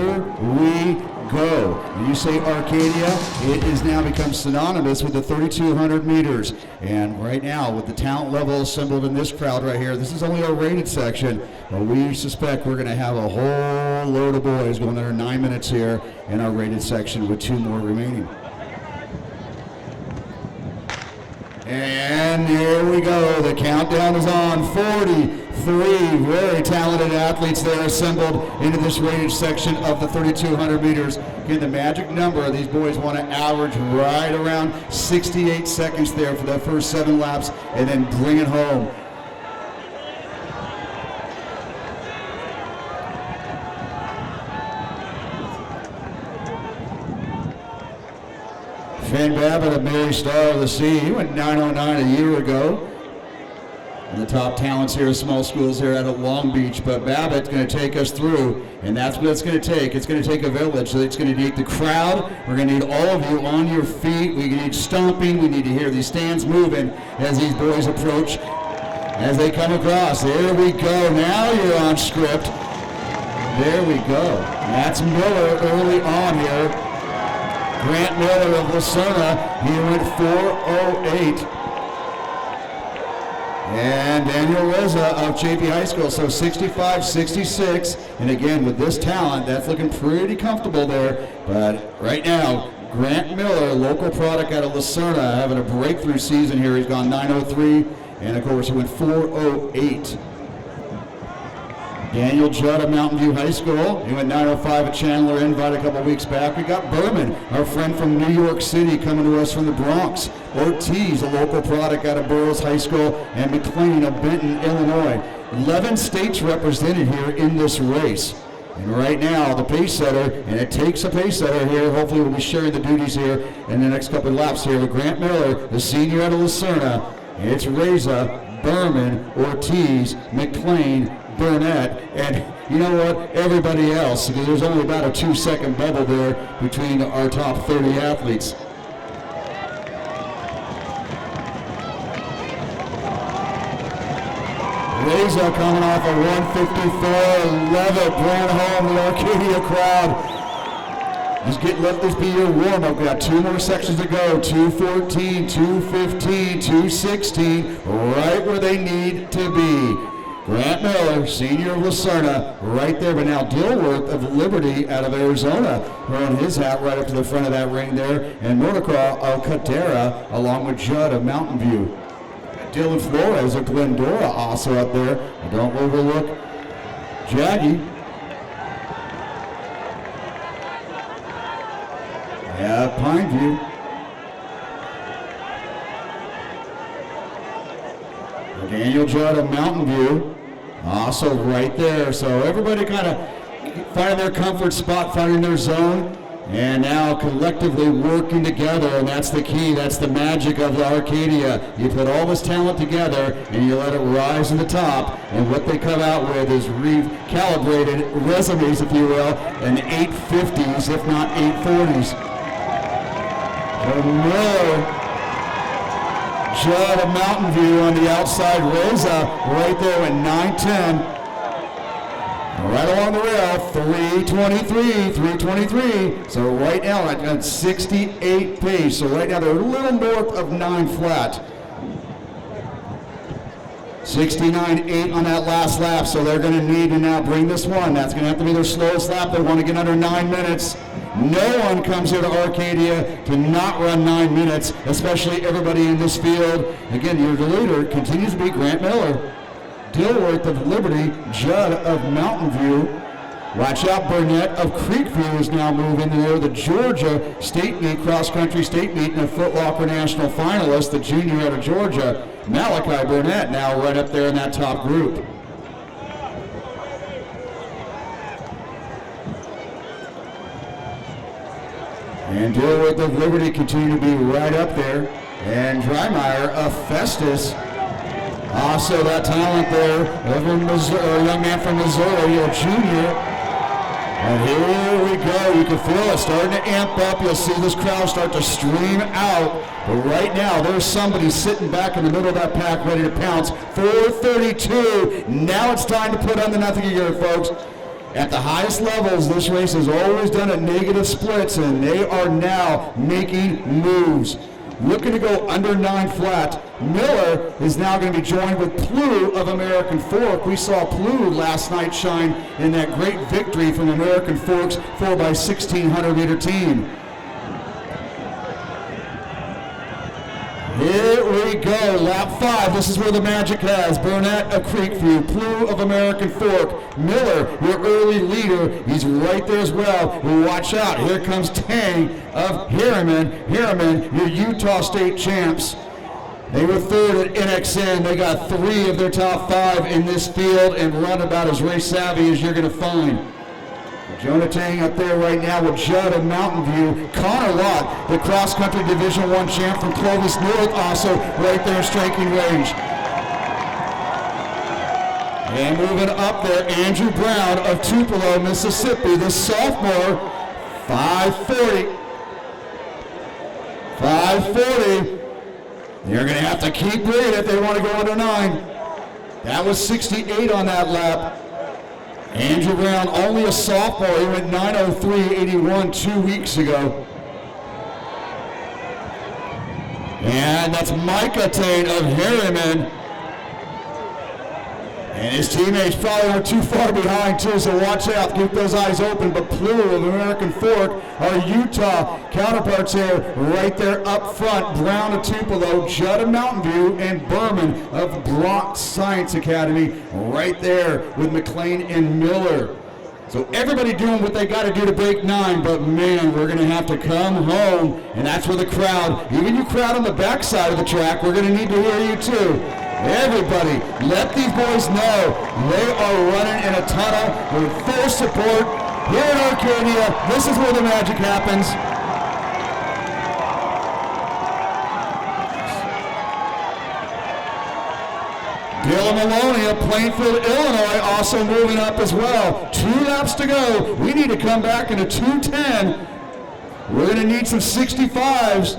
here we go. When you say Arcadia, it has now become synonymous with the 3,200 meters. And right now, with the talent level assembled in this crowd right here, this is only our rated section, but we suspect we're going to have a whole load of boys going under 9 minutes here in our rated section with 2 more remaining. And here we go. The countdown is on. 43 very talented athletes there assembled into this rated section of the 3,200 meters. Again, the magic number, these boys want to average right around 68 seconds there for that first 7 laps and then bring it home. Finn Babbitt, a Mary Star of the Sea, he went 9:09 a year ago. And the top talents here, small schools here out of Long Beach, but Babbitt's going to take us through, and that's what it's going to take. It's going to take a village. So it's going to need the crowd. We're going to need all of you on your feet. We need stomping. We need to hear these stands moving as these boys approach, as they come across. There we go. Now you're on script. There we go. That's Miller early on here. Grant Miller of Serna, he went 4:08. And Daniel Reza of JP High School, so 65-66. And again, with this talent, that's looking pretty comfortable there. But right now, Grant Miller, local product out of Serna, having a breakthrough season here. He's gone 9:03, and of course, he went 4:08. Daniel Judd of Mountain View High School. He went 9:05 at Chandler Invite a couple weeks back. We got Berman, our friend from New York City, coming to us from the Bronx. Ortiz, a local product out of Burroughs High School, and McLean of Benton, Illinois. 11 states represented here in this race. And right now, the pace setter, and it takes a pace setter here. Hopefully we'll be sharing the duties here in the next couple of laps here with Grant Miller, the senior out of Serna. It's Reza, Berman, Ortiz, McLean, Burnett, and you know what, everybody else, because there's only about a 2-second bubble there between our top 30 athletes. Reza coming off a 154, love it, bring it home, the Arcadia crowd. Let this be your warm-up. We got 2 more sections to go, 2:14, 2:15, 2:16, right where they need to be. Grant Miller, senior of Serna, right there. But now Dilworth of Liberty out of Arizona, throwing his hat right up to the front of that ring there. And Mordecai Alcantara, along with Judd of Mountain View. Dylan Flores of Glendora also up there. And don't overlook Jaggy. Yeah, Pineview. Daniel Judd of Mountain View, also right there. So everybody kind of finding their comfort spot, finding their zone, and now collectively working together, and that's the key. That's the magic of the Arcadia. You put all this talent together, and you let it rise to the top, and what they come out with is recalibrated resumes, if you will, and 850s, if not 840s. So Miller, Judd of Mountain View on the outside. Reza right there at 9:10. Right along the rail, 3:23. So right now at 68 pace. So right now they're a little north of 9 flat. 69.8 on that last lap. So they're going to need to now bring this one. That's going to have to be their slowest lap. They want to get under 9 minutes. No one comes here to Arcadia to not run 9 minutes, especially everybody in this field. Again, your leader continues to be Grant Miller. Dilworth of Liberty, Judd of Mountain View. Watch out, Burnett of Creekview is now moving there. The Georgia State Meet, cross-country state meet, and a Foot Locker National finalist, the junior out of Georgia, Malachi Burnett, now right up there in that top group. And Dilworth of Liberty continue to be right up there. And Driemeier of Festus, also that talent there, a young man from Missouri, a junior. And here we go, you can feel it starting to amp up. You'll see this crowd start to stream out. But right now, there's somebody sitting back in the middle of that pack ready to pounce. 4:32, now it's time to put on the nothing gear, folks. At the highest levels, this race has always done at negative splits, and they are now making moves. Looking to go under 9 flat. Miller is now going to be joined with Plu of American Fork. We saw Plu last night shine in that great victory from American Fork's 4x1600 meter team. Here we go, lap 5. This is where the magic has. Burnett of Creekview, Plu of American Fork, Miller, your early leader. He's right there as well. Watch out, here comes Tang of Harriman. Harriman, your Utah State champs. They were third at NXN. They got 3 of their top 5 in this field and run about as race savvy as you're going to find. Jonah Tang up there right now with Judd of Mountain View. Conor Lott, the cross-country Division I champ from Clovis North, also right there in striking range. And moving up there, Andrew Brown of Tupelo, Mississippi, the sophomore, 540. 540. They're going to have to keep bringing if they want to go under 9. That was 68 on that lap. Andrew Brown, only a sophomore, he went 9:03.81 2 weeks ago. And that's Micah Tain of Harriman. And his teammates probably weren't too far behind too, so watch out, keep those eyes open. But Plu of American Fork, our Utah counterparts here, right there up front. Brown of Tupelo, Judd of Mountain View, and Berman of Bronx Science Academy, right there with McLean and Miller. So everybody doing what they got to do to break 9, but man, we're going to have to come home, and that's where the crowd, even you crowd on the backside of the track, we're going to need to hear you too. Everybody, let these boys know they are running in a tunnel with full support here in Arcadia. This is where the magic happens. Dylan Maloney of Plainfield, Illinois, also moving up as well. 2 laps to go. We need to come back into 2:10. We're going to need some 65s.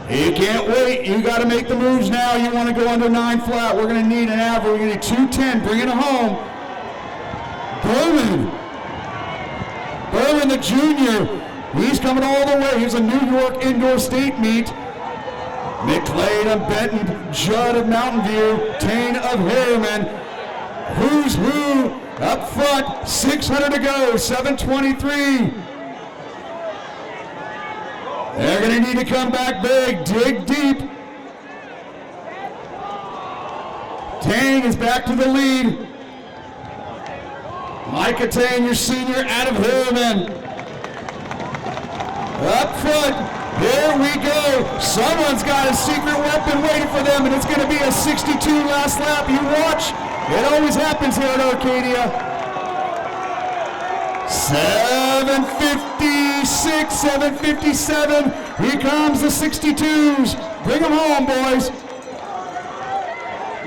You can't wait. You got to make the moves now. You want to go under 9 flat. We're going to need an average. We're going to need 210. Bring it home. Berman, the junior. He's coming all the way. Here's a New York indoor state meet. McLean of Benton, Judd of Mountain View, Tain of Harriman. Who's who up front? 600 to go. 7:23. They're going to need to come back big, dig deep. Tang is back to the lead. Micah Tang, your senior, out of Harriman. Up front, here we go. Someone's got a secret weapon waiting for them, and it's going to be a 62 last lap. You watch. It always happens here at Arcadia. 7:56, 7:57. Here comes the 62s. Bring them home, boys.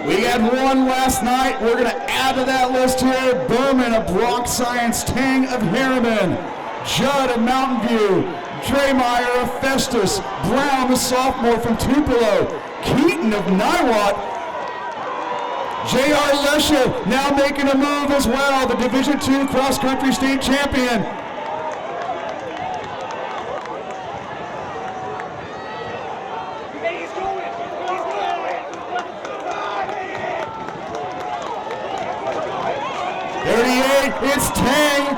We had one last night. We're going to add to that list here. Berman of Bronx Science, Tang of Harriman, Judd of Mountain View, Driemeier of Festus, Brown, the sophomore from Tupelo, Keaton of Niwot, J.R. Lesher now making a move as well, the Division II cross-country state champion. It's Tang,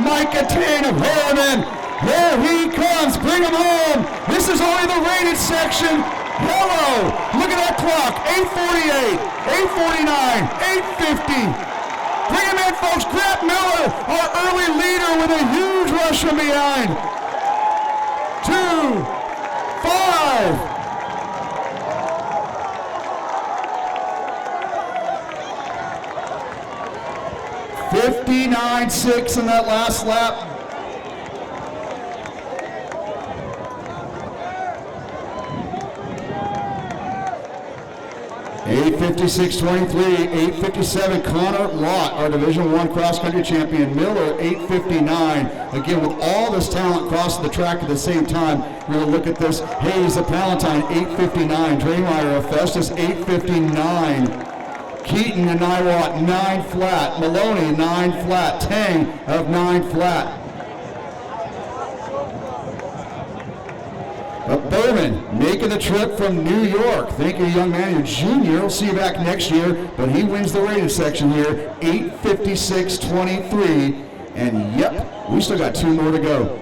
Micah Tang of Harriman. Here he comes, bring him home. This is only the rated section. Hello, look at that clock, 8:48, 8:49, 8:50. Bring him in, folks, Grant Miller, our early leader with a huge rush from behind. 2, 5. 59.6 in that last lap. (8:56.23), 8:57. Conor Lott, our Division I cross-country champion. Miller, 8:59. Again, with all this talent crossing the track at the same time, we're going to look at this. Hayes of Palatine, 8:59. Driemeier of Festus, 8:59. Keaton and Niwot 9 flat. Maloney 9 flat. Tang of 9 flat. But Berman making the trip from New York. Thank you, young man. You're a junior. We'll see you back next year. But he wins the rated section here, 8:56.23. And yep, we still got 2 more to go.